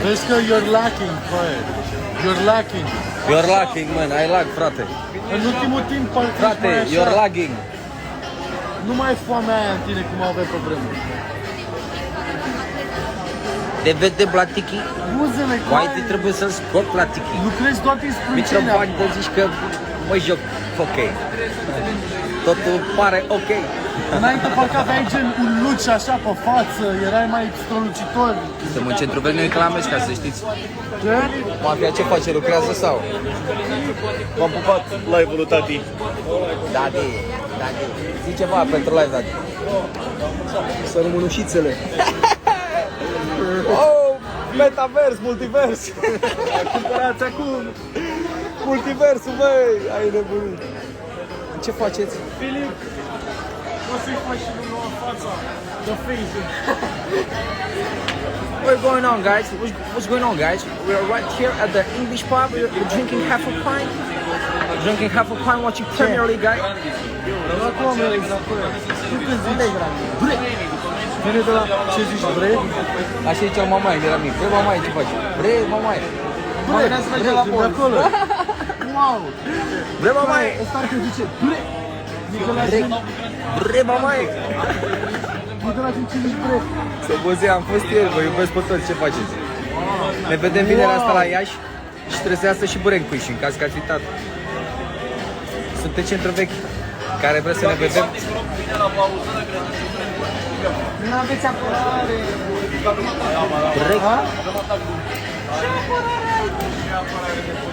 Vezi că you're lacking, băi. You're lacking. You're lagging, man, I lag, frate. În ultimul timp, parcă Frate, ești mai așa. you're lagging. Nu mai e foamea aia în tine cum au avea pe vremuri. Te vede Platiki? Buzele, Uite, trebuie să-l scot Platiki. Lucrezi doar din sprâncene. Microfoni, te zici că mă joc ok. Totul pare ok. Înainte parcă aveai gen un luci așa pe față, erai mai strălucitor. Suntem în centru Vernei Clameș, ca să știți. Ce? Mafia ce face? Lucrează sau? M-am pupat live-ul lui tati. Dadi, Dadi. Zi ceva pentru live, Dadi. Să rămânușițele. Oh, metavers, multivers. Cumpărați acum. Multiversul, băi. Ai nebunit. Ce faceți? Filip, o să-i faci și nouă fața. The face. What's going on, guys? What's going on, guys? We are right here at the English pub. We're drinking half a pint. Drinking half a pint, watching Premier League, guys. Acum am exact. Tu te zici? Bre. Vine de la ce zici, bre? Așa e cel mamaie, de la mic. Bre, mamaie, ce faci? Bre, mamaie. Bre, să mergem la bol. Acolo. Wow. Bre, mamaie. Ăsta te zice, bre. Bre, mamaie. Nicolae, ce zici, bre? Să boze, am fost ieri, vă iubesc pe toți, ce faceți? Ne vedem vinerea asta la Iași și trebuie să iasă și Burencui și în caz că ați uitat. Sunteți centru vechi, care vreți să ne vedem. Nu aveți apărare. Burec.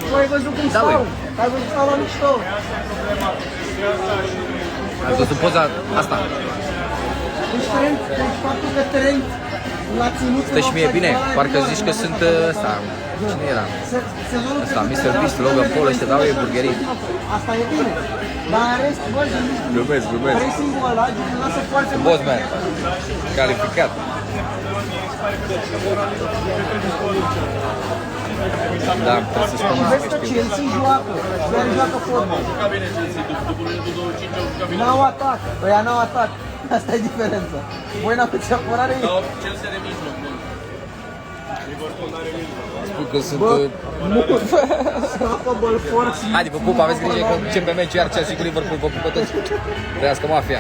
Tu ai văzut cum Da, stau? ui. Ai văzut stau la mișto? Ați văzut poza asta? Deci trend, deci faptul că trend l-a ținut. Stă și mie bine, parcă zici că sunt ăsta. Cine era? Sezonul Ăsta, Mr. Beast, Logan Paul, ăștia dau ei burgerii. Asta e bine. Dar în rest, bă, Glumesc, glumesc. pressing-ul ăla lasă foarte mult. Bosman, calificat. Da, trebuie să spun Și vezi că Chelsea joacă, chiar joacă fotbal. N-au atac, ăia n-au atac. Asta e diferența. Voi n-aveți apărare? Spun că sunt... Să apă Bălfor și... Haide, vă pup, aveți grijă că începe meciul, iar Chelsea cu Liverpool, vă pupă toți. Trăiască mafia!